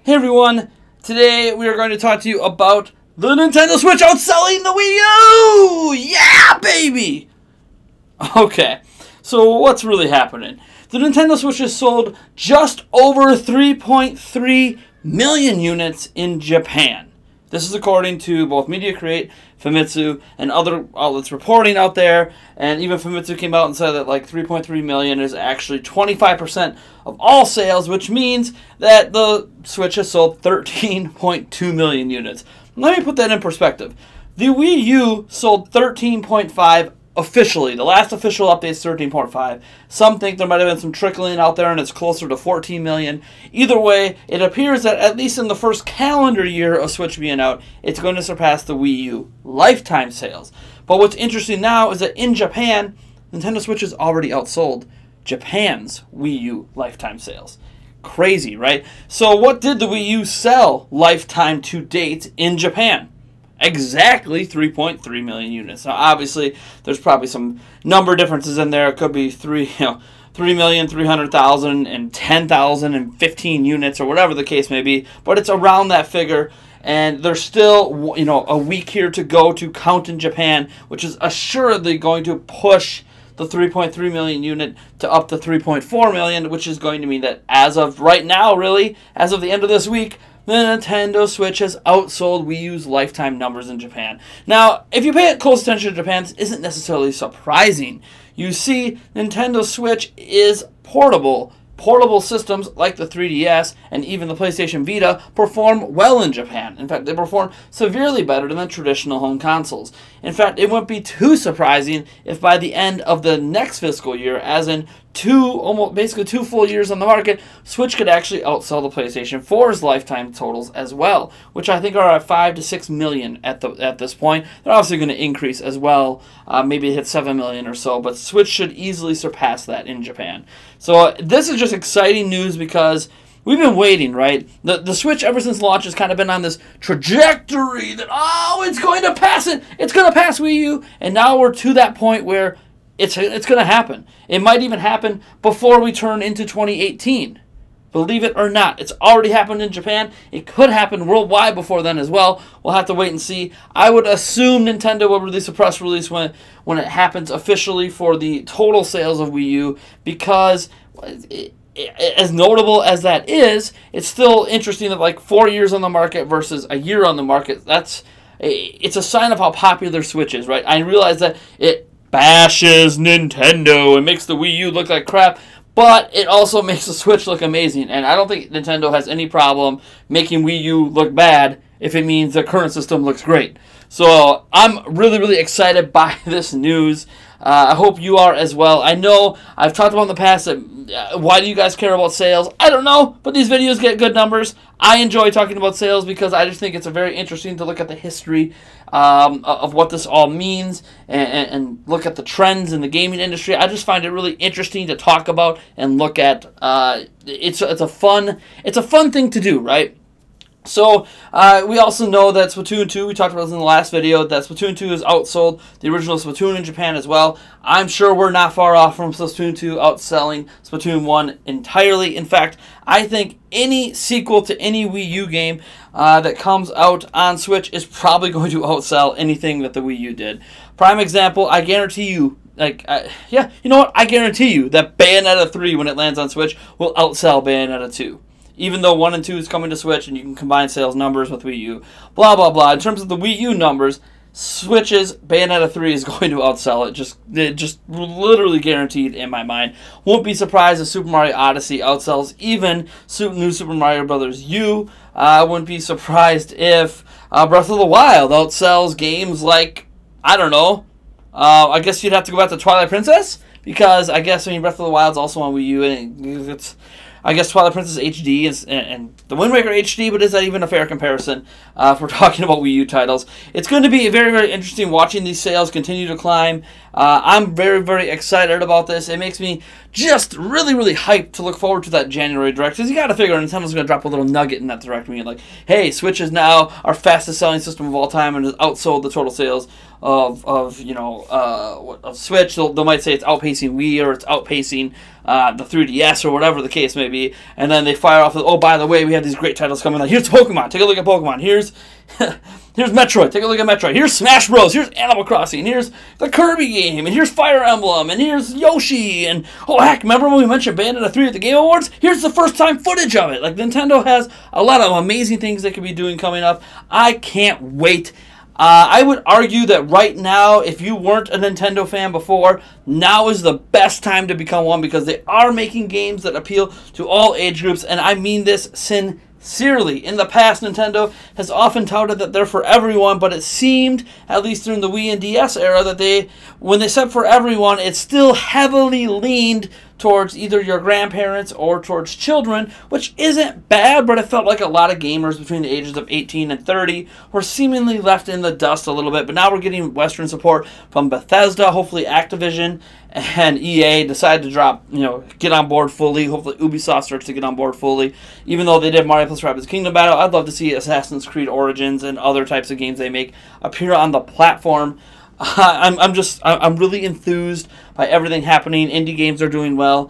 Hey everyone, today we are going to talk to you about the Nintendo Switch outselling the Wii U! Yeah, baby! Okay, so what's really happening? The Nintendo Switch has sold just over 3.3 million units in Japan. This is according to both Media Create, Famitsu, and other outlets reporting out there. And even Famitsu came out and said that like 3.3 million is actually 25% of all sales, which means that the Switch has sold 13.2 million units. Let me put that in perspective. The Wii U sold 13.5 officially. The last official update is 13.5. Some think there might have been some trickling out there and it's closer to 14 million. Either way, it appears that at least in the first calendar year of Switch being out, it's going to surpass the Wii U lifetime sales. But what's interesting now is that in Japan, Nintendo Switch has already outsold Japan's Wii U lifetime sales. Crazy, right? So what did the Wii U sell lifetime to date in Japan? Exactly 3.3 million units. Now, obviously, there's probably some number differences in there. It could be 3,300,000 and 10,000 and 15 units or whatever the case may be. But it's around that figure. And there's still, a week here to go to count in Japan, which is assuredly going to push the 3.3 million unit to up to 3.4 million, which is going to mean that as of right now, really, as of the end of this week, the Nintendo Switch has outsold Wii U's lifetime numbers in Japan. Now, if you pay close attention to Japan, this isn't necessarily surprising. You see, Nintendo Switch is portable. Portable systems like the 3DS and even the PlayStation Vita perform well in Japan. In fact, they perform severely better than the traditional home consoles. In fact, it wouldn't be too surprising if by the end of the next fiscal year, as in basically two full years on the market, Switch could actually outsell the PlayStation 4's lifetime totals as well, which I think are at 5 to 6 million at this point. They're obviously going to increase as well, maybe hit 7 million or so, but Switch should easily surpass that in Japan. So this is just exciting news because we've been waiting, right? The Switch ever since launch has kind of been on this trajectory that, it's going to pass it. It's going to pass Wii U. And now we're to that point where it's going to happen. It might even happen before we turn into 2018. Believe it or not, it's already happened in Japan. It could happen worldwide before then as well. We'll have to wait and see. I would assume Nintendo will release a press release when it happens officially for the total sales of Wii U, because as notable as that is, it's still interesting that like 4 years on the market versus a year on the market. It's a sign of how popular Switch is, right? I realize that it bashes Nintendo and makes the Wii U look like crap, but it also makes the Switch look amazing. And I don't think Nintendo has any problem making Wii U look bad if it means the current system looks great. So I'm really, really excited by this news. I hope you are as well. I know I've talked about in the past that why do you guys care about sales? I don't know, but these videos get good numbers. I enjoy talking about sales because I just think it's very interesting to look at the history of what this all means and look at the trends in the gaming industry. I just find it really interesting to talk about and look at. It's a fun thing to do, right? So, we also know that Splatoon 2, we talked about this in the last video, that Splatoon 2 has outsold the original Splatoon in Japan as well. I'm sure we're not far off from Splatoon 2 outselling Splatoon 1 entirely. In fact, I think any sequel to any Wii U game that comes out on Switch is probably going to outsell anything that the Wii U did. Prime example, I guarantee you, you know what? I guarantee you that Bayonetta 3, when it lands on Switch, will outsell Bayonetta 2. Even though 1 and 2 is coming to Switch and you can combine sales numbers with Wii U, blah, blah, blah. In terms of the Wii U numbers, Switch's Bayonetta 3 is going to outsell it. Just literally guaranteed in my mind. Won't be surprised if Super Mario Odyssey outsells even New Super Mario Bros. U. Wouldn't be surprised if Breath of the Wild outsells games like, I don't know, I guess you'd have to go back to Twilight Princess, because I guess Breath of the Wild's also on Wii U, and I guess Twilight Princess HD and the Wind Waker HD, but is that even a fair comparison if we're talking about Wii U titles? It's going to be very, very interesting watching these sales continue to climb. I'm very, very excited about this. It makes me just really, really hyped to look forward to that January Direct, because you got to figure Nintendo's going to drop a little nugget in that Direct, meaning like, hey, Switch is now our fastest selling system of all time and has outsold the total sales of Switch. They might say it's outpacing Wii or it's outpacing the 3DS or whatever the case may be. And then they fire off with, oh, by the way, we have these great titles coming. Like, here's Pokemon. Take a look at Pokemon. Here's here's Metroid. Take a look at Metroid. Here's Smash Bros. Here's Animal Crossing. Here's the Kirby game. And here's Fire Emblem. And here's Yoshi. And, oh, heck, remember when we mentioned Bayonetta 3 at the Game Awards? Here's the first time footage of it. Like, Nintendo has a lot of amazing things they could be doing coming up. I can't wait. I would argue that right now, if you weren't a Nintendo fan before, now is the best time to become one, because they are making games that appeal to all age groups, and I mean this sincerely. In the past, Nintendo has often touted that they're for everyone, but it seemed, at least during the Wii and DS era, that when they said for everyone, it still heavily leaned towards either your grandparents or towards children, which isn't bad, but it felt like a lot of gamers between the ages of 18 and 30 were seemingly left in the dust a little bit. But now we're getting Western support from Bethesda. Hopefully Activision and EA decide to get on board fully. Hopefully Ubisoft starts to get on board fully. Even though they did Mario plus Rabbids Kingdom Battle, I'd love to see Assassin's Creed Origins and other types of games they make appear on the platform. I'm really enthused by everything happening. Indie games are doing well.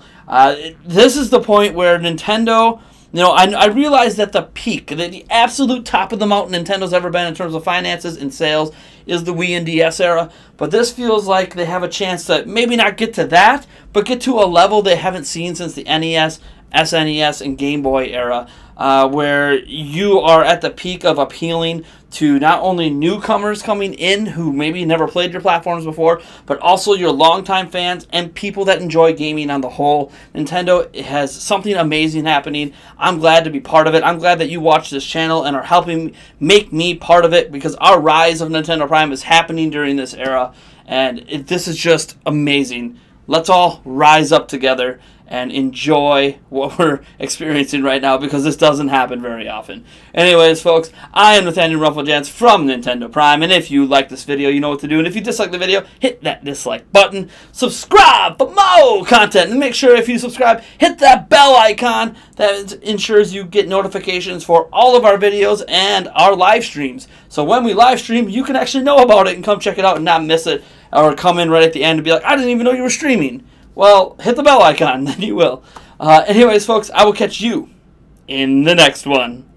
This is the point where Nintendo, I realize that the peak, the absolute top of the mountain Nintendo's ever been in terms of finances and sales is the Wii and DS era. But this feels like they have a chance to maybe not get to that, but get to a level they haven't seen since the NES, SNES, and Game Boy era, where you are at the peak of appealing to not only newcomers coming in who maybe never played your platforms before, but also your longtime fans and people that enjoy gaming on the whole. Nintendo has something amazing happening. I'm glad to be part of it. I'm glad that you watch this channel and are helping make me part of it, because our rise of Nintendo Prime is happening during this era, and this is just amazing. Let's all rise up together and enjoy what we're experiencing right now, because this doesn't happen very often. Anyways, folks, I am Nathaniel Rufflegents from Nintendo Prime, and if you like this video, you know what to do. And if you dislike the video, hit that dislike button. Subscribe for more content, and make sure if you subscribe, hit that bell icon. That ensures you get notifications for all of our videos and our live streams. So when we live stream, you can actually know about it and come check it out and not miss it, or come in right at the end and be like, I didn't even know you were streaming. Well, hit the bell icon, then you will. Anyways, folks, I will catch you in the next one.